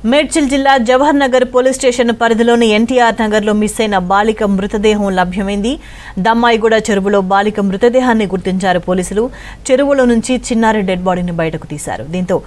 మేడ్చల్ జిల్లా Jawahar Nagar police station పరిధిలోని ఎన్టీఆర్ నగర్ లో మిస్ అయిన బాలిక మృతదేహం లభ్యమైంది. దమ్మాయిగూడ చెరువులో బాలిక మృతదేహాన్ని గుర్తించారు పోలీసులు. చెరువులో నుంచి చిన్నారి డెడ్ బాడీని బయటకు తీశారు. దీంతో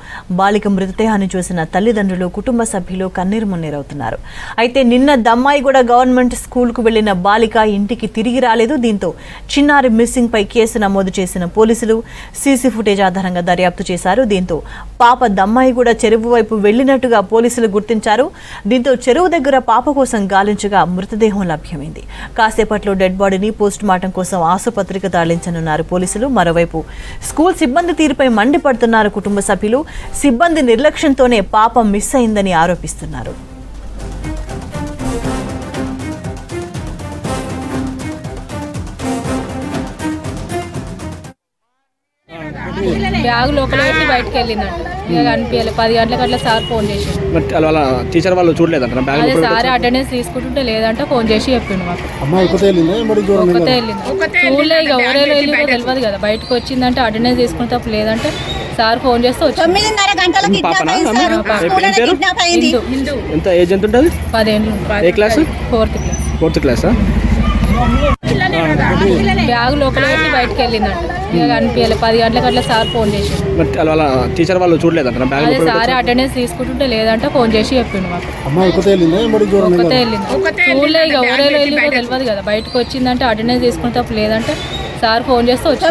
బాలిక మృతదేహాన్ని చూసిన తల్లిదండ్రులు, కుటుంబ సభ్యులు కన్నీరు మున్నీరవుతున్నారు. అయితే నిన్న దమ్మాయిగూడ గవర్నమెంట్ స్కూల్ కు వెళ్లిన బాలిక ఇంటికి తిరిగి రాలేదు. దీంతో చిన్నారి మిస్సింగ్ పై కేసు నమోదు చేసిన పోలీసులు సీసీ ఫుటేజ్ ఆధారంగా దర్యాప్తు చేశారు. దీంతో పాప దమ్మాయిగూడ చెరువు వైపు వెళ్లినట్టుగా పోలీసులు గుర్తించారు. దీంతో చెరువు దగ్గర పాప కోసం గాలించగా మృతదేహం లభ్యమైంది. కాసేపట్లో డెడ్ బాడీని పోస్ట్ మార్టం కోసం ఆసుపత్రికి తరలించనున్నారు పోలీసులు. మరోవైపు స్కూల్ సిబ్బంది తీరుపై మండిపడుతున్నారు కుటుంబ సభ్యులు. సిబ్బంది నిర్లక్ష్యంతోనే పాప మిస్ అయిందని ఆరోపిస్తున్నారు. బ్యాగ్ లోపల పెట్టి బయటకు వెళ్ళిందంట. ఇక కనిపించాలి. 10 గంటలకు అట్లా సార్ ఫోన్ చేసి టీచర్ వాళ్ళు చూడలేదంట. అదే సార్ అటెండెన్స్ తీసుకుంటుంటే లేదంటే ఫోన్ చేసి చెప్పిండు మాకు. ఒక్కతే వెళ్ళింది. చూడలే, ఇక ఎవరెవరు వెళ్ళి తెలియదు కదా. బయటకు వచ్చిందంటే అటెండెన్స్ తీసుకునే తప్ప లేదంటే సార్ ఫోన్ చేస్తే వచ్చి 10 ఏళ్ళు. Fourth class. బ్యాగ్ లోపల పెట్టి బయటకు వెళ్ళిందంట. ఇక కనిపించాలి. 10 గంటలకు అట్లా సార్ ఫోన్ చేసి టీచర్ వాళ్ళు చూడలేదంట. అదే సార్ అటెండెన్స్ తీసుకుంటుంటే లేదంటే ఫోన్ చేసి చెప్పిండు మాకు. ఒక్కతే వెళ్ళింది. చూడలే, ఇక ఎవరెవరు వెళ్ళి తెలియదు కదా. బయటకు వచ్చిందంటే అటెండెన్స్ తీసుకునే తప్ప లేదంటే సార్ ఫోన్ చేస్తే వచ్చి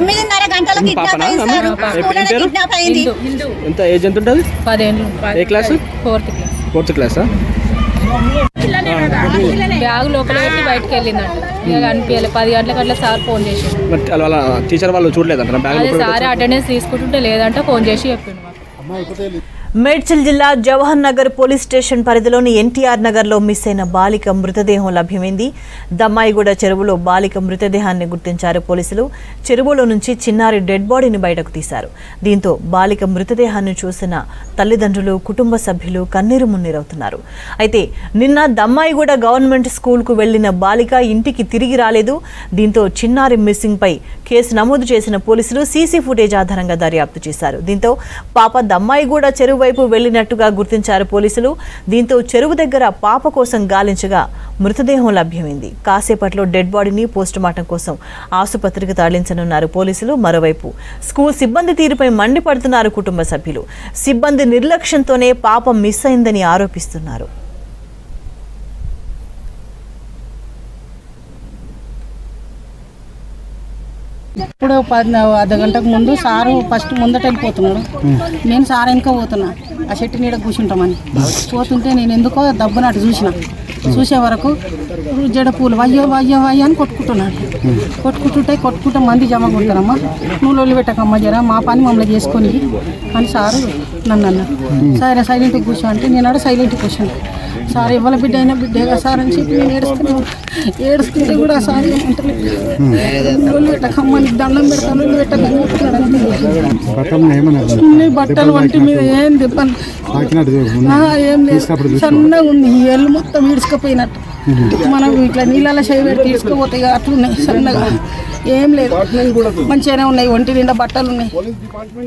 10 ఏళ్ళు. Fourth class. బ్యాగ్ లోపల పెట్టి బయటకు వెళ్ళిందంట. ఇక కనిపించాలి. 10 గంటలకు అట్లా సార్ ఫోన్ చేసి టీచర్ వాళ్ళు చూడలేదంట. అదే సార్ అటెండెన్స్ తీసుకుంటుంటే లేదంటే ఫోన్ చేసి చెప్పిండు మాకు. మేడ్చల్ జిల్లా జవహర్ నగర్ పోలీస్ స్టేషన్ పరిధిలోని ఎన్టీఆర్ నగర్ లో మిస్ అయిన బాలిక మృతదేహం లభ్యమైంది. దమ్మాయిగూడ చెరువులో బాలిక మృతదేహాన్ని గుర్తించారు పోలీసులు. చెరువులో నుంచి చిన్నారి డెడ్ బాడీని బయటకు తీశారు. దీంతో బాలిక మృతదేహాన్ని చూసిన తల్లిదండ్రులు, కుటుంబ సభ్యులు కన్నీరు మున్నీరవుతున్నారు. అయితే నిన్న దమ్మాయిగూడ గవర్నమెంట్ స్కూల్ కు వెళ్లిన బాలిక ఇంటికి తిరిగి రాలేదు. దీంతో చిన్నారి మిస్సింగ్ పై కేసు నమోదు చేసిన పోలీసులు సీసీ ఫుటేజ్ ఆధారంగా దర్యాప్తు చేశారు. దీంతో పాప దమ్మాయిగూడ చెరువు వైపు వెళ్లినట్టుగా గుర్తించారు పోలీసులు. దీంతో చెరువు దగ్గర పాప కోసం గాలించగా మృతదేహం లభ్యమైంది. కాసేపట్లో డెడ్ బాడీని పోస్ట్ మార్టం కోసం ఆసుపత్రికి తరలించనున్నారు పోలీసులు. మరోవైపు స్కూల్ సిబ్బంది తీరుపై మండిపడుతున్నారు కుటుంబ సభ్యులు. సిబ్బంది నిర్లక్ష్యంతోనే పాప మిస్ అయిందని ఆరోపిస్తున్నారు. ఇప్పుడు 10 గంటకు ముందు సారు ఫస్ట్ ముందట వెళ్ళిపోతున్నాడు. నేను సార్ వెనుక పోతున్నా, ఆ చెట్టు నీడ కూర్చుంటామని. పోతుంటే నేను ఎందుకో దబ్బునట్టు చూసే వరకు జడ పూలు వయ్యో వయ్యో వయ్యో అని కొట్టుకుంటే మంది జమ కొడతారమ్మా, నువ్వు లొల్లి పెట్టకమ్మా జర మా పని మమ్మల్ని చేసుకొని అని సారు నన్ను అన్నారు. సరే సైలెంట్గా కూర్చో అంటే నేను సైలెంట్గా కూర్చోండి. సార్ ఇవ్వాల బిడ్డ అయినా బిడ్డగా సార్ అని చెప్పి నేను ఏడుస్తుంటే కూడా సార్ లొల్లి పెట్టకమ్మా, నీకు దండం పెడతాను, లొల్లి పెట్టకని బట్టలు వంటి మీద ఏం తిప్పను, ఏం లేదు. సన్నగా ఉంది, ఈ ఎల్లు మొత్తం ఈడ్చుకపోయినట్టు. మనం ఇట్లా నీళ్ళలో చేయి పెట్టి తీసుకుపోతాయి అట్లున్నాయి సన్నగా. ఏం లేదు, మంచిగానే ఉన్నాయి. ఒంటి నిండా బట్టలు ఉన్నాయి.